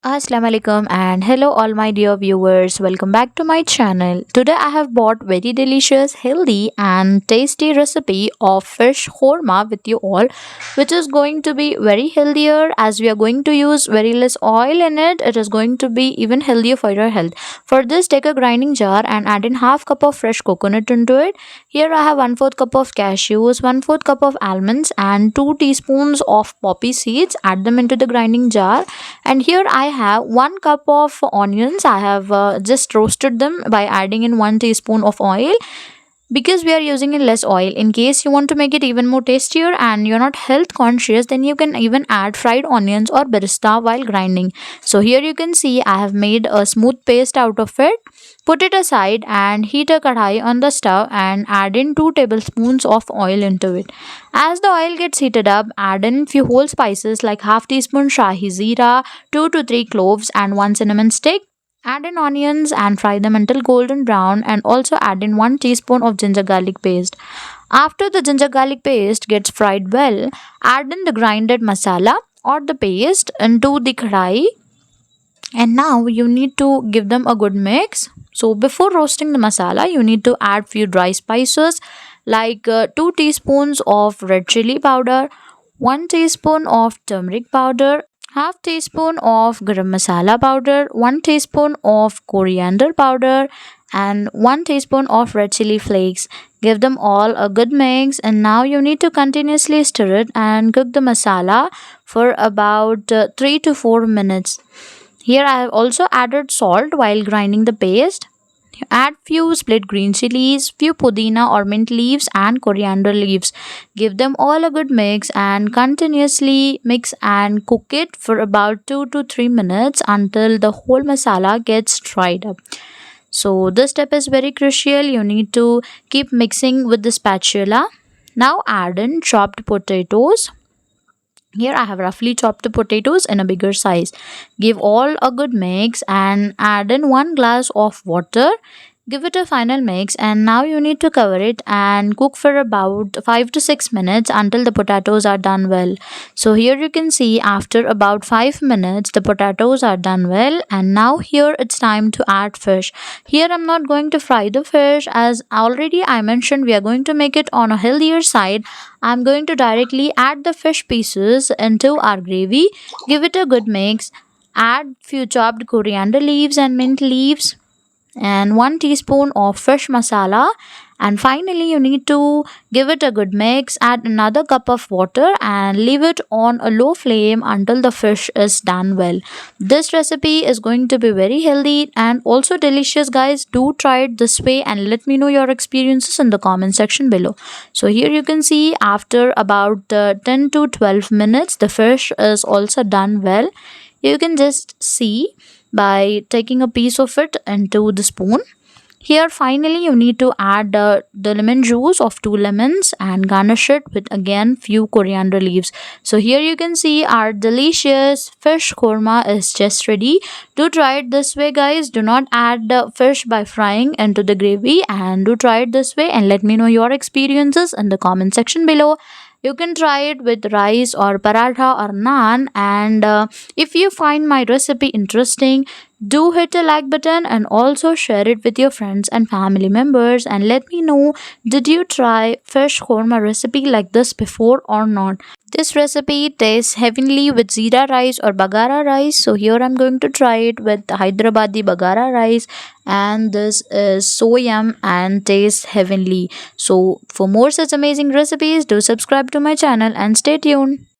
Assalamu alaikum and hello all my dear viewers, welcome back to my channel. Today I have bought very delicious, healthy and tasty recipe of fish khorma with you all, which is going to be very healthier as we are going to use very less oil in it. It is going to be even healthier for your health. For this, take a grinding jar and add in half cup of fresh coconut into it. Here I have 1/4 cup of cashews, 1/4 cup of almonds and 2 teaspoons of poppy seeds. Add them into the grinding jar, and here I have 1 cup of onions. I have just roasted them by adding in 1 teaspoon of oil, because we are using in less oil. In case you want to make it even more tastier and you're not health conscious, then you can even add fried onions or berista while grinding. So here you can see I have made a smooth paste out of it. Put it aside and heat a kadhai on the stove and add in 2 tablespoons of oil into it. As the oil gets heated up, add in few whole spices like half teaspoon shahi zeera, 2 to 3 cloves and 1 cinnamon stick. Add in onions and fry them until golden brown, and also add in 1 teaspoon of ginger garlic paste. After the ginger garlic paste gets fried well, add in the grinded masala or the paste into the kadai, and now you need to give them a good mix. So before roasting the masala, you need to add few dry spices like 2 teaspoons of red chili powder, 1 teaspoon of turmeric powder, half teaspoon of garam masala powder, 1 teaspoon of coriander powder and 1 teaspoon of red chili flakes. Give them all a good mix, and now you need to continuously stir it and cook the masala for about 3 to 4 minutes. Here I have also added salt while grinding the paste. Add few split green chilies, few pudina or mint leaves and coriander leaves. Give them all a good mix and continuously mix and cook it for about 2 to 3 minutes until the whole masala gets dried up. So this step is very crucial. You need to keep mixing with the spatula. Now add in chopped potatoes. Here I have roughly chopped the potatoes in a bigger size. Give all a good mix and add in 1 glass of water. Give it a final mix, and now you need to cover it and cook for about 5 to 6 minutes until the potatoes are done well. So here you can see after about 5 minutes the potatoes are done well, and now here it's time to add fish. Here I'm not going to fry the fish, as already I mentioned we are going to make it on a healthier side. I'm going to directly add the fish pieces into our gravy. Give it a good mix. Add few chopped coriander leaves and mint leaves and 1 teaspoon of fish masala, and finally you need to give it a good mix. Add another cup of water and leave it on a low flame until the fish is done well. This recipe is going to be very healthy and also delicious, guys. Do try it this way and let me know your experiences in the comment section below. So here you can see after about 10 to 12 minutes the fish is also done well. You can just see by taking a piece of it into the spoon. Here finally you need to add the lemon juice of 2 lemons and garnish it with again few coriander leaves. So here you can see our delicious fish korma is just ready. Do try it this way, guys. Do not add the fish by frying into the gravy, and do try it this way and let me know your experiences in the comment section below. You can try it with rice or paratha or naan, and if you find my recipe interesting, do hit the like button and also share it with your friends and family members, and let me know, did you try fish korma recipe like this before or not. This recipe tastes heavenly with jeera rice or bagara rice. So here I'm going to try it with Hyderabadi bagara rice, and this is so yum and tastes heavenly. So for more such amazing recipes, do subscribe to my channel and stay tuned.